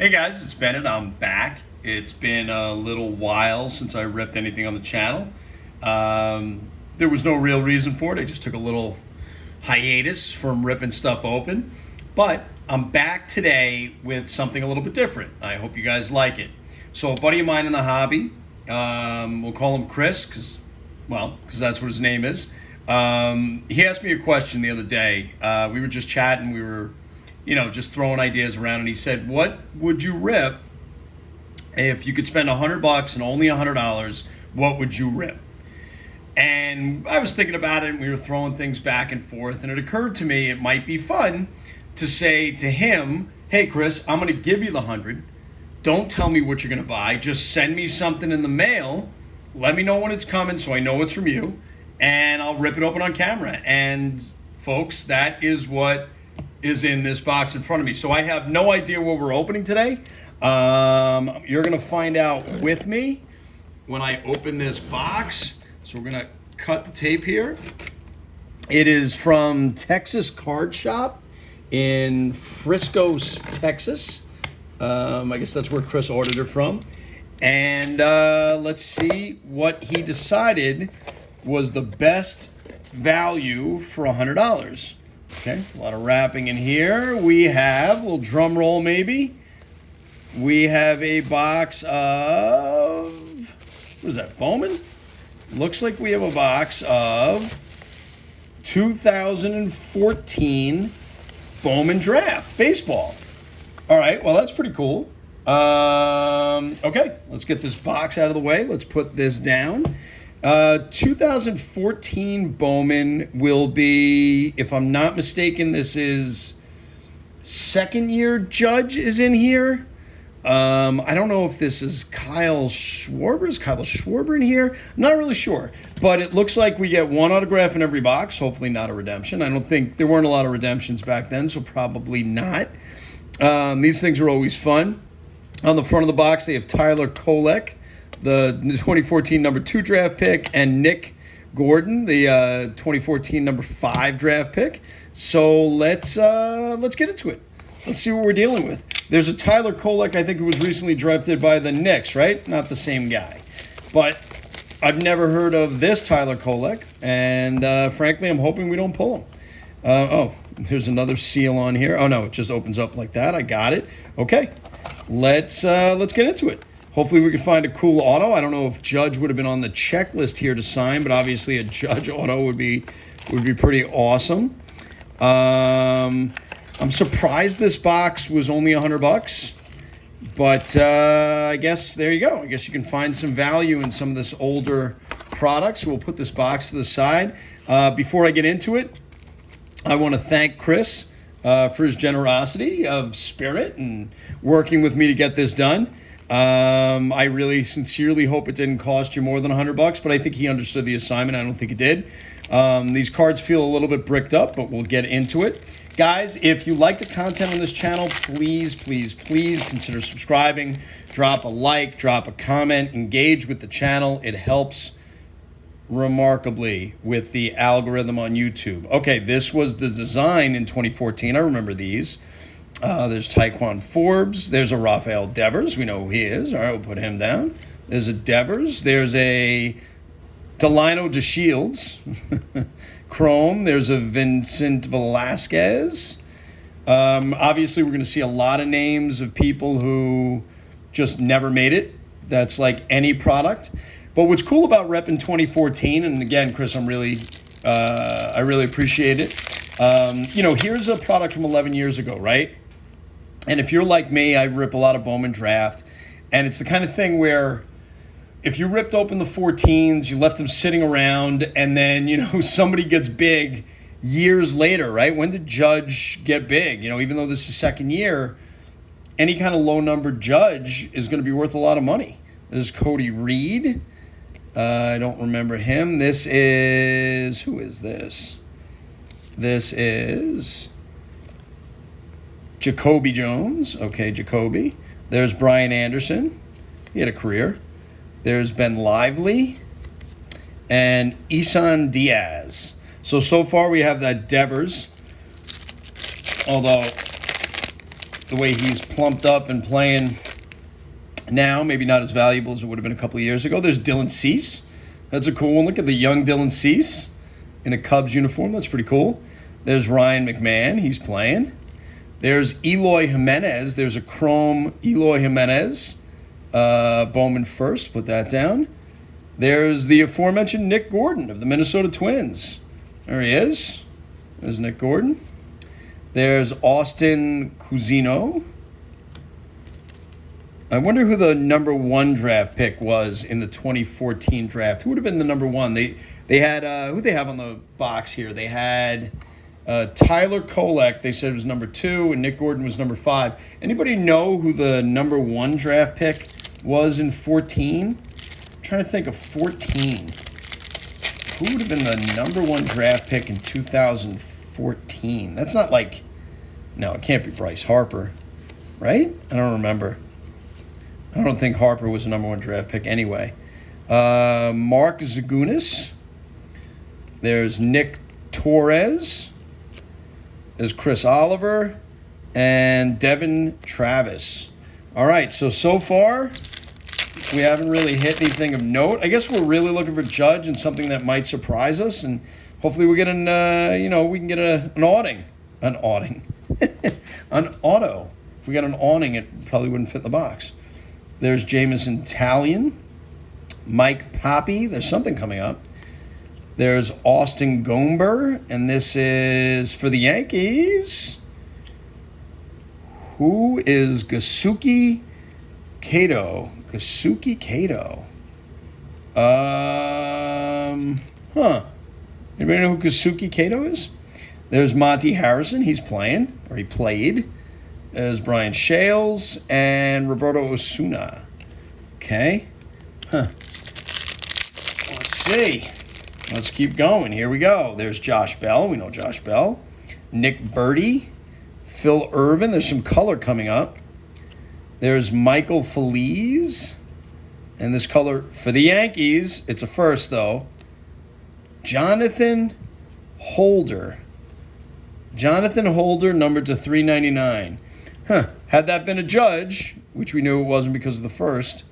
Hey guys, it's Bennett. I'm back. It's been a little while since I ripped anything on the channel. There was no real reason for it. I just took a little hiatus from ripping stuff open. But I'm back today with something a little bit different. I hope you guys like it. So a buddy of mine in the hobby, we'll call him Chris, because that's what his name is. He asked me a question the other day. We were just chatting. We were just throwing ideas around, and he said, what would you rip if you could spend $100 and only $100? What would you rip? And I was thinking about it, and we were throwing things back and forth, and it occurred to me it might be fun to say to him, hey Chris, I'm going to give you the 100. Don't tell me what you're going to buy. Just send me something in the mail. Let me know when it's coming so I know it's from you, and I'll rip it open on camera. And folks, that is what is in this box in front of me. So I have no idea what we're opening today. You're going to find out with me when I open this box. So we're going to cut the tape here. It is from Texas Card Shop in Frisco, Texas. I guess that's where Chris ordered it from. And let's see what he decided was the best value for $100. Okay, a lot of wrapping in here. We have, a little drum roll maybe. We have a box of, what is that, Bowman? Looks like we have a box of 2014 Bowman Draft Baseball. All right, well, that's pretty cool. Okay, let's get this box out of the way. Let's put this down. 2014 Bowman will be, if I'm not mistaken, this is second year Judge is in here. I don't know if this is Kyle Schwarber. Is Kyle Schwarber in here? I'm not really sure, but it looks like we get one autograph in every box. Hopefully not a redemption. I don't think there weren't a lot of redemptions back then, so probably not. These things are always fun. On the front of the box, they have Tyler Kolek, the 2014 number 2 draft pick, and Nick Gordon, the 2014 number 5 draft pick. So let's get into it. Let's see what we're dealing with. There's a Tyler Kolek, I think, who was recently drafted by the Knicks, right? Not the same guy. But I've never heard of this Tyler Kolek, and frankly, I'm hoping we don't pull him. Oh, there's another seal on here. Oh, no, it just opens up like that. I got it. Okay, let's get into it. Hopefully we can find a cool auto. I don't know if Judge would have been on the checklist here to sign, but obviously a Judge auto would be pretty awesome. I'm surprised this box was only $100, but I guess there you go. I guess you can find some value in some of this older products. So we'll put this box to the side. Before I get into it, I want to thank Chris for his generosity of spirit and working with me to get this done. I really sincerely hope it didn't cost you more than $100, but I think he understood the assignment. I don't think it did. These cards feel a little bit bricked up, but we'll get into it. Guys, if you like the content on this channel, please consider subscribing. Drop a like, drop a comment, engage with the channel. It helps remarkably with the algorithm on YouTube. Okay, this was the design in 2014. I remember these. There's Taekwon Forbes. There's a Rafael Devers. We know who he is. All right, we'll put him down. There's a Devers. There's a Delino DeShields. Chrome. There's a Vincent Velasquez. Obviously, we're going to see a lot of names of people who just never made it. That's like any product. But what's cool about repping 2014, and again, Chris, I really appreciate it. Here's a product from 11 years ago, right? And if you're like me, I rip a lot of Bowman Draft. And it's the kind of thing where if you ripped open the 14s, you left them sitting around, and then, somebody gets big years later, right? When did Judge get big? Even though this is second year, any kind of low-numbered Judge is going to be worth a lot of money. There's Cody Reed. I don't remember him. Who is this? This is Jacoby Jones. Okay, Jacoby. There's Brian Anderson. He had a career. There's Ben Lively and Isan Diaz. So far we have that Devers. Although the way he's plumped up and playing now, maybe not as valuable as it would have been a couple of years ago. There's Dylan Cease. That's a cool one. Look at the young Dylan Cease in a Cubs uniform. That's pretty cool. There's Ryan McMahon. He's playing. There's Eloy Jimenez. There's a chrome Eloy Jimenez. Bowman first. Put that down. There's the aforementioned Nick Gordon of the Minnesota Twins. There he is. There's Nick Gordon. There's Austin Cusino. I wonder who the number 1 draft pick was in the 2014 draft. Who would have been the number 1? They had who they have on the box here? They had Tyler Kolek. They said it was number 2, and Nick Gordon was number 5. Anybody know who the number 1 draft pick was in 14? I'm trying to think of 14. Who would have been the number 1 draft pick in 2014? That's not like, no, it can't be Bryce Harper, right? I don't remember. I don't think Harper was the number 1 draft pick anyway. Mark Zagunis. There's Nick Torres. There's Chris Oliver. And Devin Travis. All right, so far, we haven't really hit anything of note. I guess we're really looking for Judge and something that might surprise us. And hopefully we get we can get an awning. An awning. An auto. If we got an awning, it probably wouldn't fit in the box. There's Jameson Talion, Mike Poppy. There's something coming up. There's Austin Gomber, and this is for the Yankees. Who is Gasuki Kato? Gasuki Kato. Anybody know who Gasuki Kato is? There's Monty Harrison. He's playing, or he played. There's Brian Shales and Roberto Osuna. Okay. Let's see. Let's keep going. Here we go. There's Josh Bell. We know Josh Bell. Nick Birdie. Phil Irvin. There's some color coming up. There's Michael Feliz. And this color for the Yankees, it's a first though. Jonathan Holder. Jonathan Holder, numbered to 399. Had that been a Judge, which we knew it wasn't because of the first,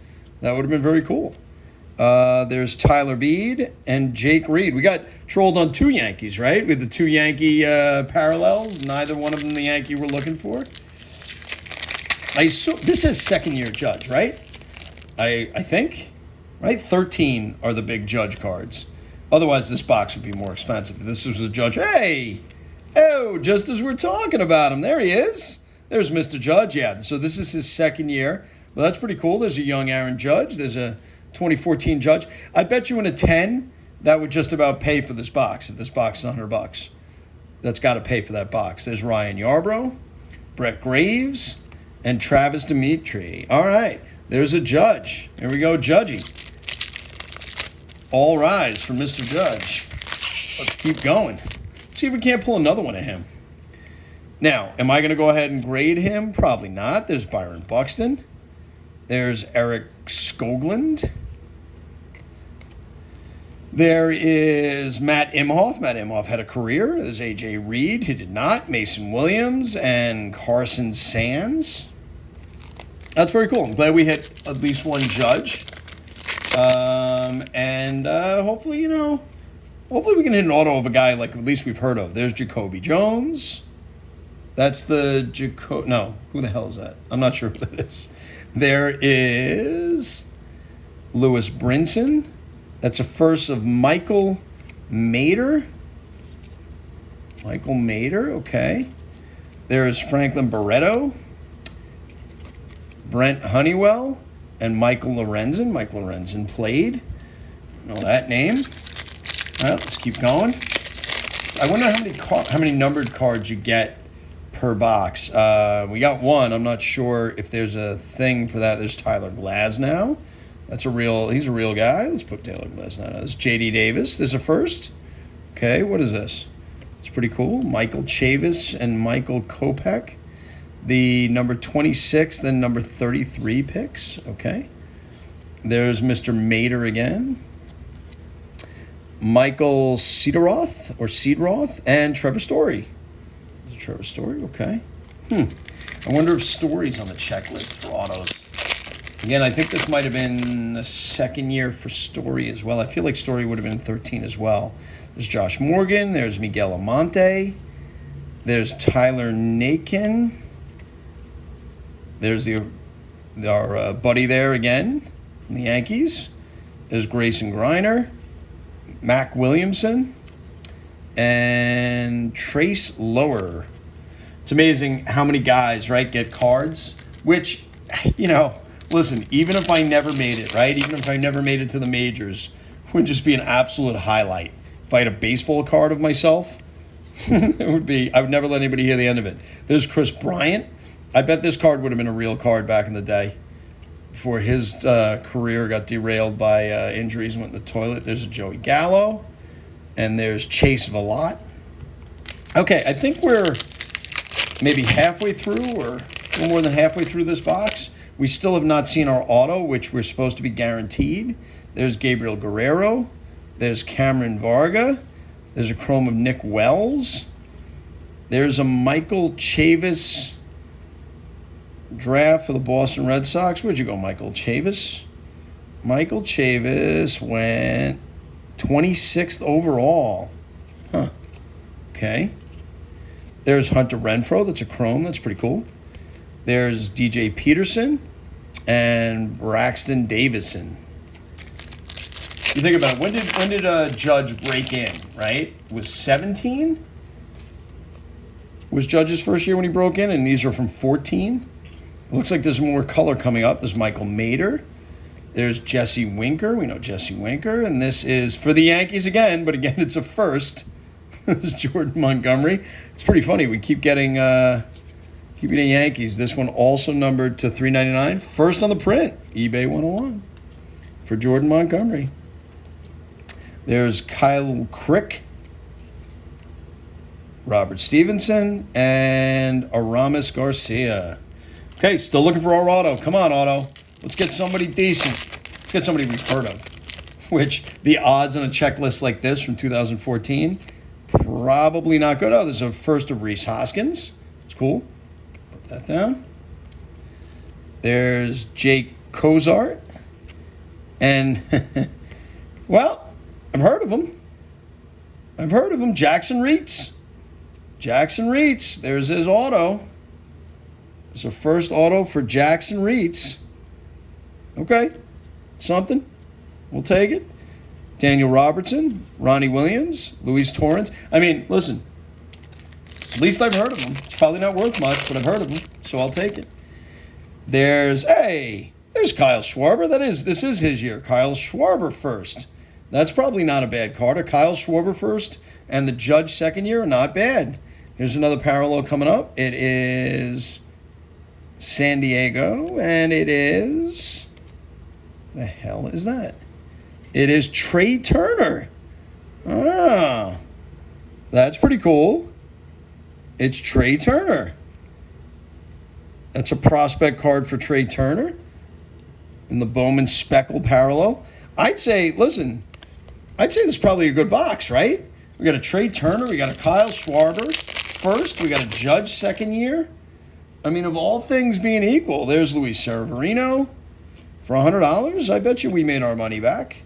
that would have been very cool. There's Tyler Beede and Jake Reed. We got trolled on 2 Yankees, right? We had the 2 Yankee parallels. Neither one of them the Yankee we're looking for. This is second-year Judge, right? I think, right? 13 are the big Judge cards. Otherwise, this box would be more expensive. If this was a Judge, just as we're talking about him, there he is. There's Mr. Judge, yeah. So this is his second year. Well, that's pretty cool. There's a young Aaron Judge. There's a 2014 Judge. I bet you in a 10, that would just about pay for this box. If this box is $100, that's got to pay for that box. There's Ryan Yarbrough, Brett Graves, and Travis Dimitri. All right, there's a Judge. Here we go, Judgy. All rise for Mr. Judge. Let's keep going. Let's see if we can't pull another one of him. Now, am I going to go ahead and grade him? Probably not. There's Byron Buxton. There's Eric Skoglund. There is Matt Imhoff. Matt Imhoff had a career. There's A.J. Reed, who did not. Mason Williams and Carson Sands. That's very cool. I'm glad we hit at least one Judge. Hopefully, hopefully we can hit an auto of a guy like at least we've heard of. There's Jacoby Jones. That's the no, who the hell is that? I'm not sure who that is. There is Lewis Brinson. That's a first of Michael Mader. Michael Mader, okay. There is Franklin Barreto, Brent Honeywell, and Michael Lorenzen. Michael Lorenzen played. I know that name. All right, let's keep going. I wonder how many numbered cards you get per box. We got one. I'm not sure if there's a thing for that. There's Tyler Glasnow. He's a real guy. Let's put Taylor Glasnow. There's J.D. Davis. There's a first. Okay, what is this? It's pretty cool. Michael Chavis and Michael Kopech. The number 26 and number 33 picks. Okay. There's Mr. Mader again. Michael Cedroth and Trevor Story. Trevor Story, okay. I wonder if Story's on the checklist for autos. Again, I think this might have been the second year for Story as well. I feel like Story would have been in 13 as well. There's Josh Morgan. There's Miguel Amante. There's Tyler Nakin. There's our buddy there again in the Yankees. There's Grayson Griner, Mac Williamson, and Trace Lower. It's amazing how many guys, right, get cards, which, listen, even if I never made it, right, even if I never made it to the majors, would just be an absolute highlight. If I had a baseball card of myself, I would never let anybody hear the end of it. There's Chris Bryant. I bet this card would have been a real card back in the day before his career got derailed by injuries and went in the toilet. There's a Joey Gallo, and there's Chase Villat. Okay, I think we're maybe halfway through or a little more than halfway through this box. We still have not seen our auto, which we're supposed to be guaranteed. There's Gabriel Guerrero. There's Cameron Varga. There's a chrome of Nick Wells. There's a Michael Chavis draft for the Boston Red Sox. Where'd you go, Michael Chavis? Michael Chavis went 26th overall. Huh. Okay. There's Hunter Renfroe. That's a chrome. That's pretty cool. There's DJ Peterson and Braxton Davison. You think about it. When did Judge break in, right? It was 17? Was Judge's first year when he broke in, and these are from 14? It looks like there's more color coming up. There's Michael Mader. There's Jesse Winker. We know Jesse Winker. And this is for the Yankees again, but again, it's a first. This is Jordan Montgomery. It's pretty funny. We keep getting Yankees. This one also numbered to $3.99. First on the print. eBay 101 for Jordan Montgomery. There's Kyle Crick, Robert Stevenson, and Aramis Garcia. Okay, still looking for our auto. Come on, auto. Let's get somebody decent. Let's get somebody we've heard of. Which the odds on a checklist like this from 2014, probably not good. Oh, there's a first of Rhys Hoskins. It's cool. Put that down. There's Jake Cozart. And, well, I've heard of him. Jackson Reitz. There's his auto. It's a first auto for Jackson Reitz. Okay. Something. We'll take it. Daniel Robertson, Ronnie Williams, Luis Torrens. I mean, listen. At least I've heard of him. It's probably not worth much, but I've heard of him, so I'll take it. There's Kyle Schwarber. This is his year. Kyle Schwarber first. That's probably not a bad card. A Kyle Schwarber first and the Judge second year are not bad. Here's another parallel coming up. It is San Diego, and it is... the hell is that? It is Trey Turner. Ah, that's pretty cool. It's Trey Turner. That's a prospect card for Trey Turner in the Bowman Speckle parallel. I'd say this is probably a good box, right? We got a Trey Turner. We got a Kyle Schwarber first. We got a Judge second year. I mean, of all things being equal, there's Luis Severino for $100. I bet you we made our money back.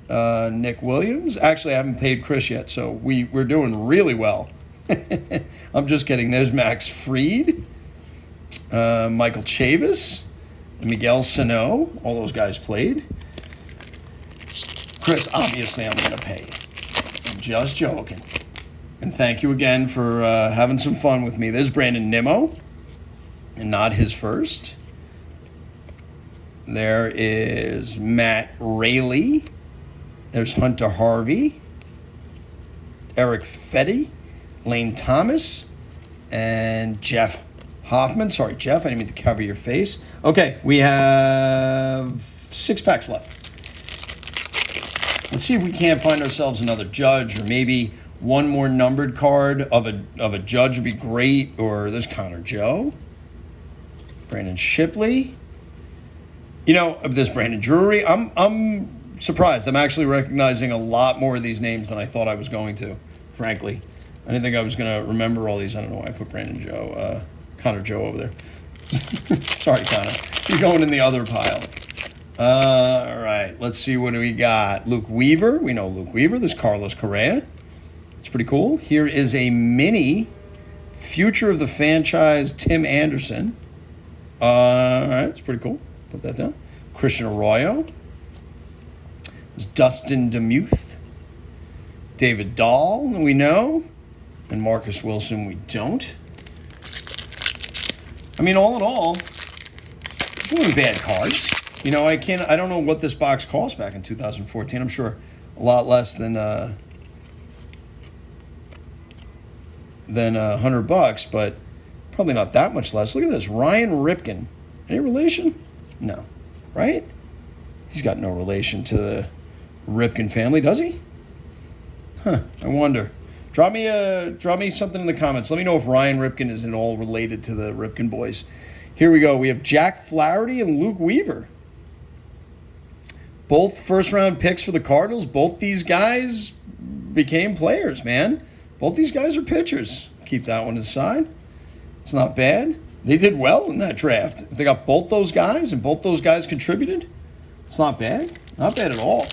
Nick Williams. Actually, I haven't paid Chris yet, so we're doing really well. I'm just kidding. There's Max Fried, Michael Chavis, Miguel Sano. All those guys played. Chris, obviously I'm going to pay you. I'm just joking. And thank you again for having some fun with me. There's Brandon Nimmo, and not his first. There is Matt Rayleigh. There's Hunter Harvey, Eric Fetty, Lane Thomas, and Jeff Hoffman. Sorry, Jeff, I didn't mean to cover your face. Okay, we have 6 packs left. Let's see if we can't find ourselves another Judge, or maybe one more numbered card of a Judge would be great. Or there's Connor Joe, Brandon Shipley. Of this Brandon Drury, I'm surprised. I'm actually recognizing a lot more of these names than I thought I was going to, frankly. I didn't think I was going to remember all these. I don't know why I put Brandon Joe. Connor Joe over there. Sorry, Connor. You're going in the other pile. All right. Let's see what do we got. Luke Weaver. We know Luke Weaver. There's Carlos Correa. It's pretty cool. Here is a mini future of the franchise Tim Anderson. All right. It's pretty cool. Put that down. Christian Arroyo. There's Dustin DeMuth. David Dahl, we know. And Marcus Wilson, we don't. I mean, all in all, doing bad cards. You know, I don't know what this box cost back in 2014. I'm sure a lot less than $100, but probably not that much less. Look at this, Ryan Ripken. Any relation? No, right? He's got no relation to the Ripken family, does he? Huh? I wonder. Drop me something in the comments. Let me know if Ryan Ripken is at all related to the Ripken boys. Here we go. We have Jack Flaherty and Luke Weaver. Both first-round picks for the Cardinals. Both these guys became players, man. Both these guys are pitchers. Keep that one aside. It's not bad. They did well in that draft. If they got both those guys and both those guys contributed, it's not bad. Not bad at all.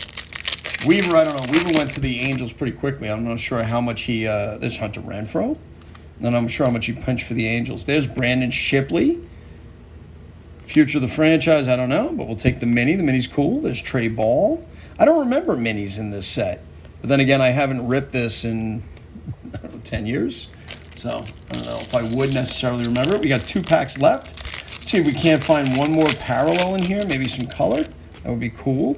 Weaver, I don't know. Weaver went to the Angels pretty quickly. I'm not sure how much he... there's Hunter Renfroe. Then I'm sure how much he punched for the Angels. There's Brandon Shipley. Future of the franchise, I don't know, but we'll take the mini. The mini's cool. There's Trey Ball. I don't remember minis in this set. But then again, I haven't ripped this in, I don't know, 10 years. So I don't know if I would necessarily remember it. We got 2 packs left. Let's see if we can't find one more parallel in here. Maybe some color. That would be cool.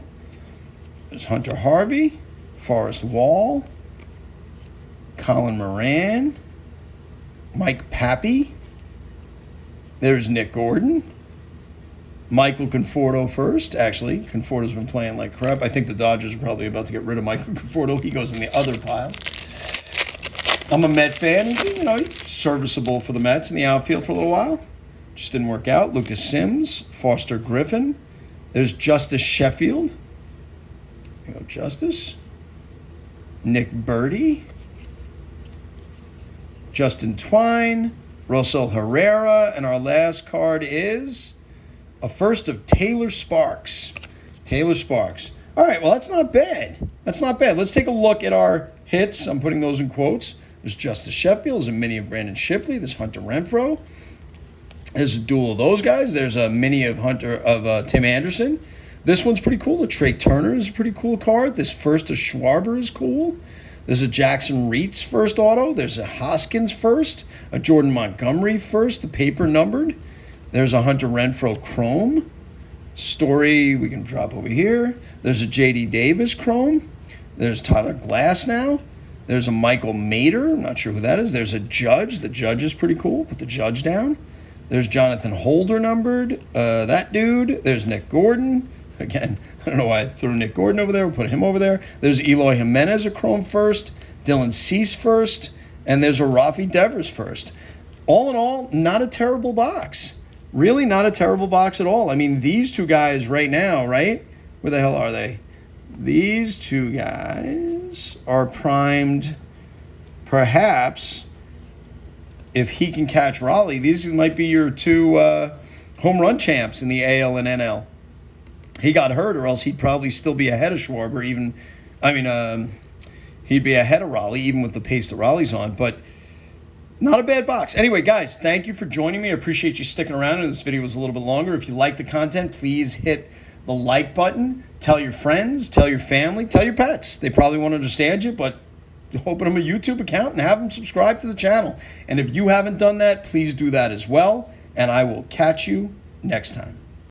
There's Hunter Harvey, Forrest Wall, Colin Moran, Mike Pappy. There's Nick Gordon. Michael Conforto first. Actually, Conforto's been playing like crap. I think the Dodgers are probably about to get rid of Michael Conforto. He goes in the other pile. I'm a Met fan. You know, he's serviceable for the Mets in the outfield for a little while. Just didn't work out. Lucas Sims, Foster Griffin. There's Justice Sheffield. There you go, Justice. Nick Birdie. Justin Twine. Rosel Herrera. And our last card is a first of Taylor Sparks. Taylor Sparks. All right, well, that's not bad. That's not bad. Let's take a look at our hits. I'm putting those in quotes. There's Justice Sheffield. There's a mini of Brandon Shipley. There's Hunter Renfroe. There's a duel of those guys. There's a mini of Tim Anderson. This one's pretty cool. A Trey Turner is a pretty cool card. This first of Schwarber is cool. There's a Jackson Reitz first auto. There's a Hoskins first. A Jordan Montgomery first, the paper numbered. There's a Hunter Renfroe Chrome. Story we can drop over here. There's a J.D. Davis Chrome. There's Tyler Glasnow. There's a Michael Mater. I'm not sure who that is. There's a Judge. The Judge is pretty cool. Put the Judge down. There's Jonathan Holder numbered. That dude. There's Nick Gordon. Again, I don't know why I threw Nick Gordon over there. We'll put him over there. There's Eloy Jimenez, a Chrome first. Dylan Cease first. And there's a Rafi Devers first. All in all, not a terrible box. Really not a terrible box at all. I mean, these two guys right now, right? Where the hell are they? These two guys are primed, perhaps, if he can catch Raleigh. These might be your 2 home run champs in the AL and NL. He got hurt, or else he'd probably still be ahead of Schwarber. He'd be ahead of Raleigh, even with the pace that Raleigh's on. But not a bad box. Anyway, guys, thank you for joining me. I appreciate you sticking around. And this video was a little bit longer. If you like the content, please hit the like button. Tell your friends, tell your family, tell your pets. They probably won't understand you, but open them a YouTube account and have them subscribe to the channel. And if you haven't done that, please do that as well. And I will catch you next time.